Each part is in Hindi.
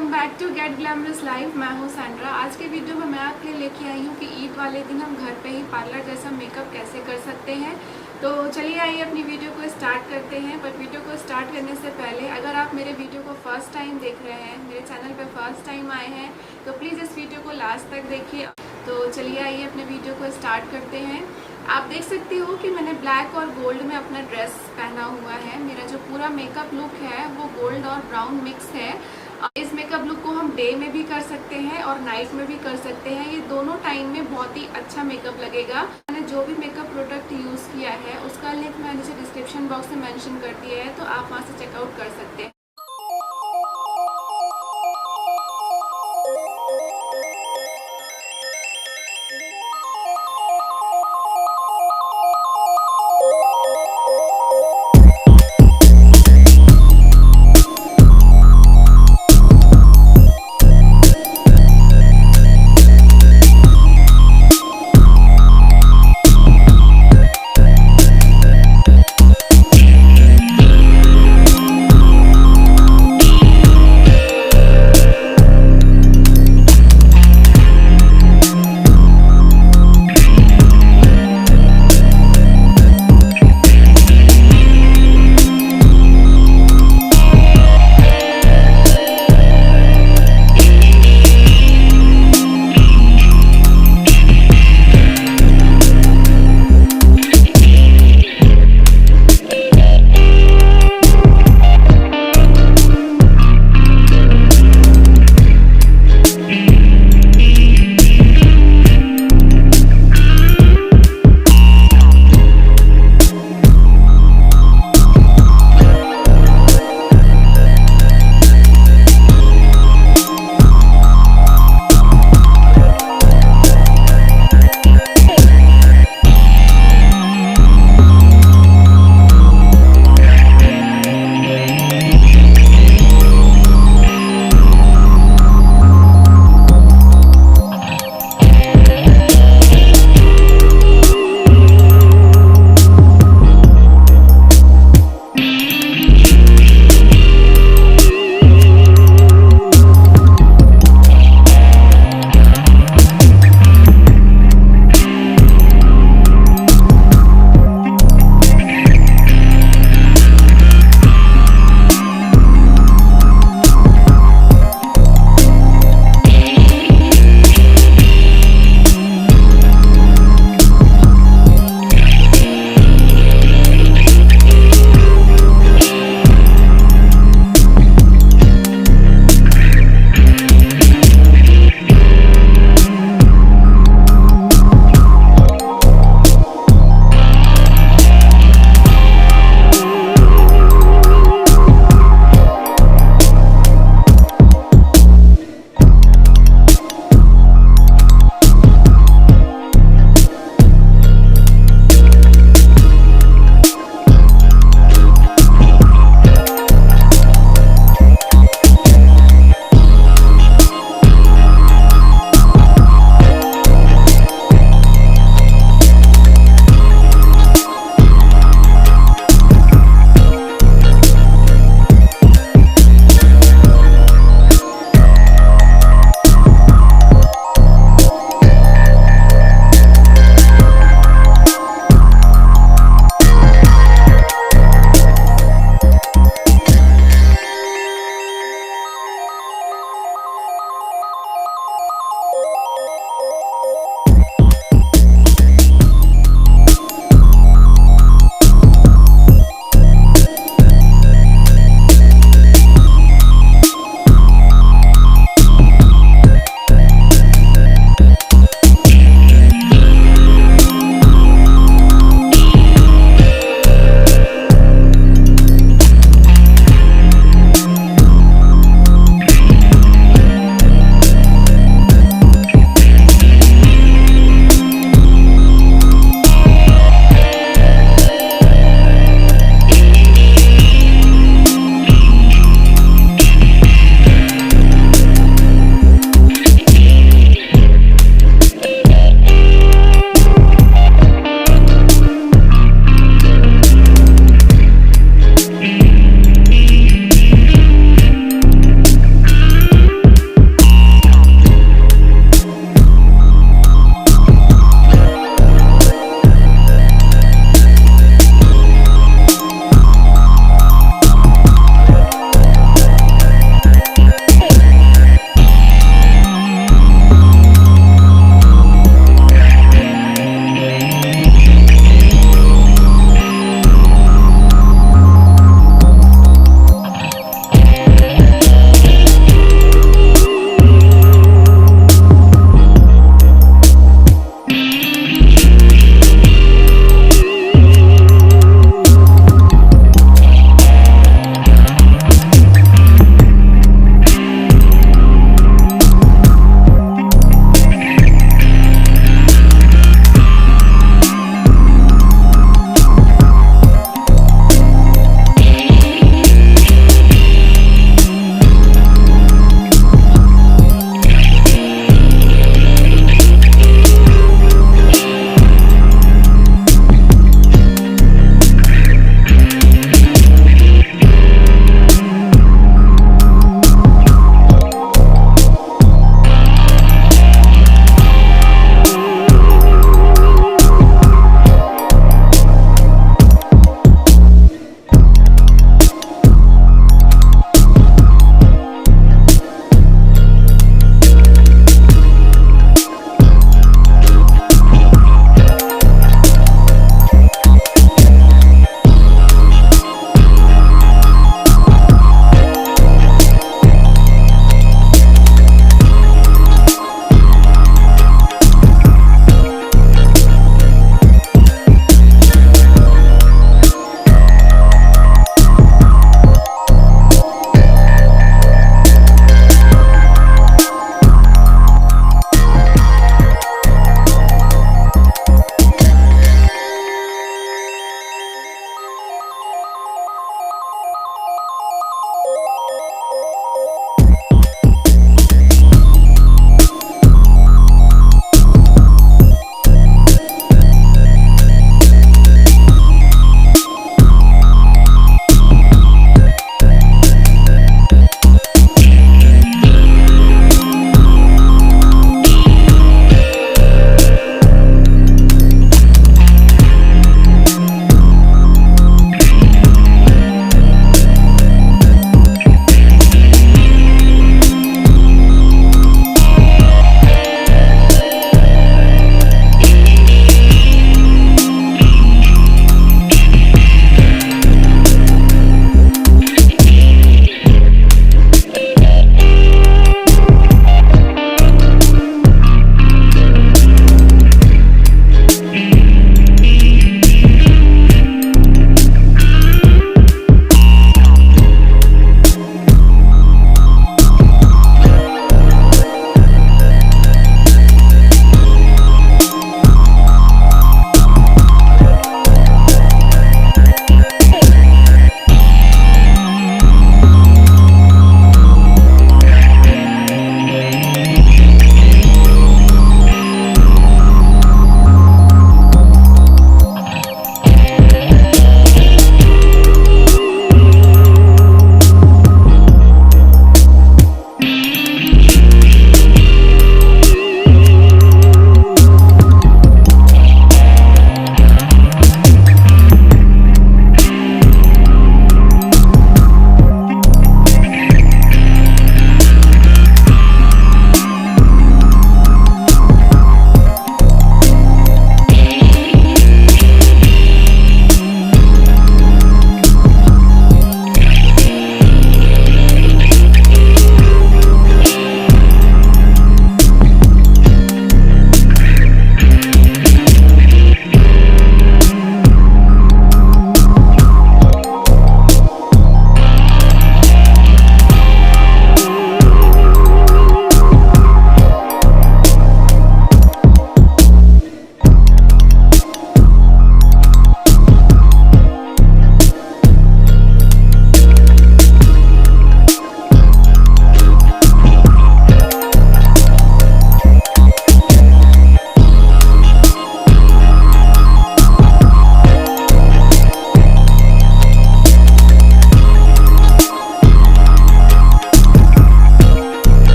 Welcome back to get glamorous life. मैं हूँ सैंड्रा। आज के वीडियो में मैं आपके लिए लेके आई हूँ कि ईद वाले दिन हम घर पे ही पार्लर जैसा मेकअप कैसे कर सकते हैं। तो चलिए आइए अपनी वीडियो को स्टार्ट करते हैं। बट वीडियो को स्टार्ट करने से पहले अगर आप मेरे वीडियो को फर्स्ट टाइम देख रहे हैं, मेरे चैनल पर फर्स्ट टाइम आए हैं, तो प्लीज़ इस वीडियो को लास्ट तक देखिए। तो चलिए आइए अपने वीडियो को स्टार्ट करते हैं। आप देख सकते हो कि मैंने ब्लैक और गोल्ड में अपना ड्रेस पहना हुआ है। मेरा जो पूरा मेकअप लुक है वो गोल्ड और ब्राउन मिक्स है। इस मेकअप लुक को हम डे में भी कर सकते हैं और नाइट में भी कर सकते हैं। ये दोनों टाइम में बहुत ही अच्छा मेकअप लगेगा। मैंने जो भी मेकअप प्रोडक्ट यूज़ किया है उसका लिंक मैंने नीचे डिस्क्रिप्शन बॉक्स में मेंशन कर दिया है, तो आप वहाँ से चेकआउट कर सकते हैं।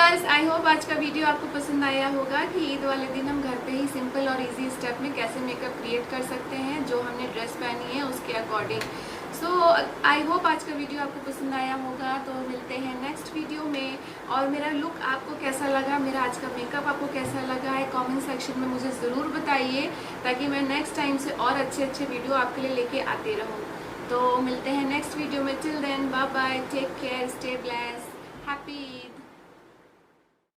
व्यूअर्स, आई होप आज का वीडियो आपको पसंद आया होगा कि ईद वाले दिन हम घर पे ही सिंपल और इजी स्टेप में कैसे मेकअप क्रिएट कर सकते हैं जो हमने ड्रेस पहनी है उसके अकॉर्डिंग। सो आई होप आज का वीडियो आपको पसंद आया होगा। तो मिलते हैं नेक्स्ट वीडियो में। और मेरा लुक आपको कैसा लगा, मेरा आज का मेकअप आपको कैसा लगा है, कमेंट सेक्शन में मुझे ज़रूर बताइए ताकि मैं नेक्स्ट टाइम से और अच्छे वीडियो आपके लिए लेके आती रहूँ। तो मिलते हैं नेक्स्ट वीडियो में। Till then bye bye, take care, stay blessed, happy.